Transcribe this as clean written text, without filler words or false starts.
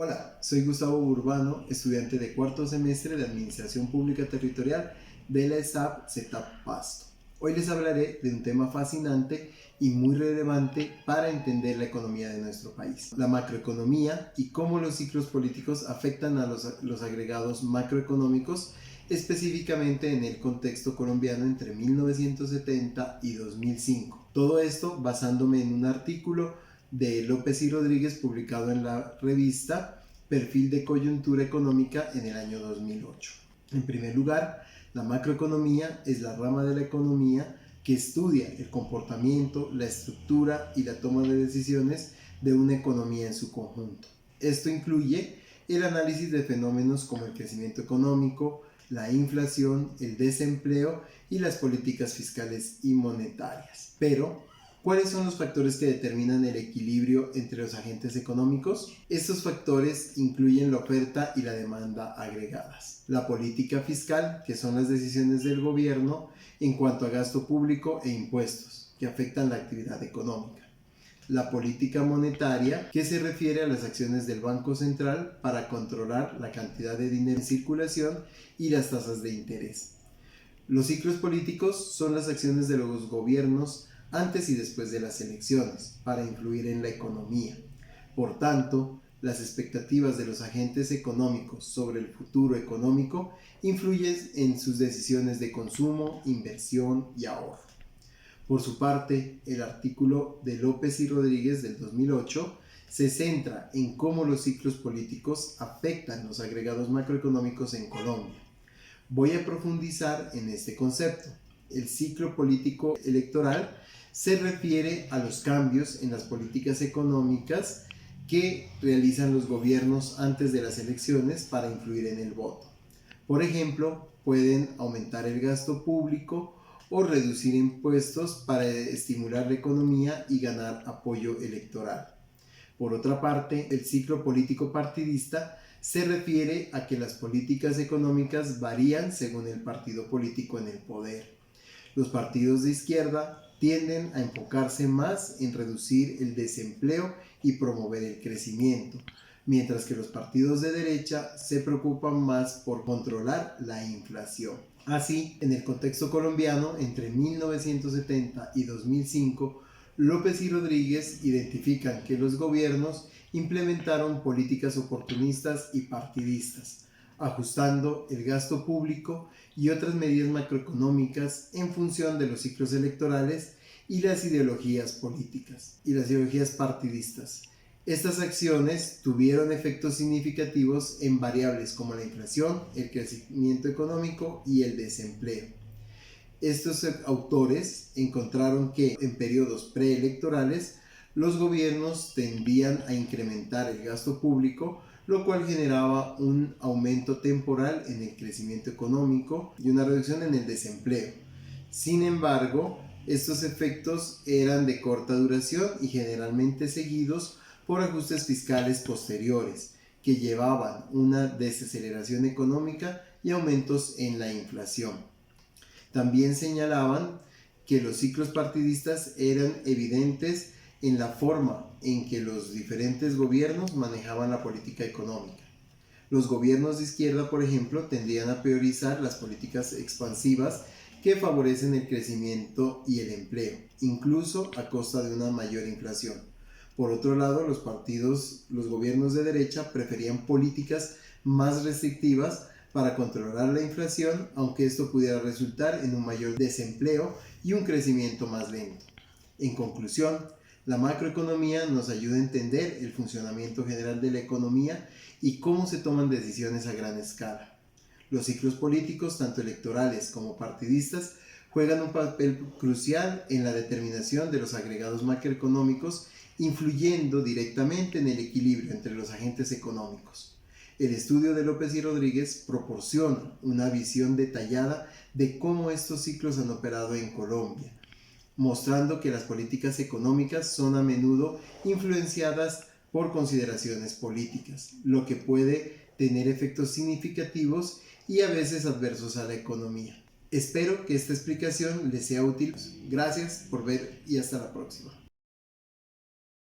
Hola, soy Gustavo Urbano, estudiante de cuarto semestre de Administración Pública Territorial de la ESAP CETAP Pasto. Hoy les hablaré de un tema fascinante y muy relevante para entender la economía de nuestro país, la macroeconomía y cómo los ciclos políticos afectan a los agregados macroeconómicos, específicamente en el contexto colombiano entre 1970 y 2005. Todo esto basándome en un artículo de López y Rodríguez publicado en la revista Perfil de Coyuntura Económica en el año 2008. En primer lugar, la macroeconomía es la rama de la economía que estudia el comportamiento, la estructura y la toma de decisiones de una economía en su conjunto. Esto incluye el análisis de fenómenos como el crecimiento económico, la inflación, el desempleo y las políticas fiscales y monetarias. Pero, ¿cuáles son los factores que determinan el equilibrio entre los agentes económicos? Estos factores incluyen la oferta y la demanda agregadas, la política fiscal, que son las decisiones del gobierno en cuanto a gasto público e impuestos, que afectan la actividad económica, la política monetaria, que se refiere a las acciones del Banco Central para controlar la cantidad de dinero en circulación y las tasas de interés. Los ciclos políticos son las acciones de los gobiernos antes y después de las elecciones para influir en la economía. Por tanto, las expectativas de los agentes económicos sobre el futuro económico influyen en sus decisiones de consumo, inversión y ahorro. Por su parte, el artículo de López y Rodríguez del 2008 se centra en cómo los ciclos políticos afectan los agregados macroeconómicos en Colombia. Voy a profundizar en este concepto. El ciclo político electoral se refiere a los cambios en las políticas económicas que realizan los gobiernos antes de las elecciones para influir en el voto. Por ejemplo, pueden aumentar el gasto público o reducir impuestos para estimular la economía y ganar apoyo electoral. Por otra parte, el ciclo político partidista se refiere a que las políticas económicas varían según el partido político en el poder. Los partidos de izquierda tienden a enfocarse más en reducir el desempleo y promover el crecimiento, mientras que los partidos de derecha se preocupan más por controlar la inflación. Así, en el contexto colombiano, entre 1970 y 2005, López y Rodríguez identifican que los gobiernos implementaron políticas oportunistas y partidistas, ajustando el gasto público y otras medidas macroeconómicas en función de los ciclos electorales y las ideologías políticas y las ideologías partidistas. Estas acciones tuvieron efectos significativos en variables como la inflación, el crecimiento económico y el desempleo. Estos autores encontraron que en periodos preelectorales los gobiernos tendían a incrementar el gasto público, lo cual generaba un aumento temporal en el crecimiento económico y una reducción en el desempleo. Sin embargo, estos efectos eran de corta duración y generalmente seguidos por ajustes fiscales posteriores, que llevaban una desaceleración económica y aumentos en la inflación. También señalaban que los ciclos partidistas eran evidentes en la forma en que los diferentes gobiernos manejaban la política económica. Los gobiernos de izquierda, por ejemplo, tendían a priorizar las políticas expansivas que favorecen el crecimiento y el empleo, incluso a costa de una mayor inflación. Por otro lado, los gobiernos de derecha preferían políticas más restrictivas para controlar la inflación, aunque esto pudiera resultar en un mayor desempleo y un crecimiento más lento. En conclusión, la macroeconomía nos ayuda a entender el funcionamiento general de la economía y cómo se toman decisiones a gran escala. Los ciclos políticos, tanto electorales como partidistas, juegan un papel crucial en la determinación de los agregados macroeconómicos, influyendo directamente en el equilibrio entre los agentes económicos. El estudio de López y Rodríguez proporciona una visión detallada de cómo estos ciclos han operado en Colombia, mostrando que las políticas económicas son a menudo influenciadas por consideraciones políticas, lo que puede tener efectos significativos y a veces adversos a la economía. Espero que esta explicación les sea útil. Gracias por ver y hasta la próxima.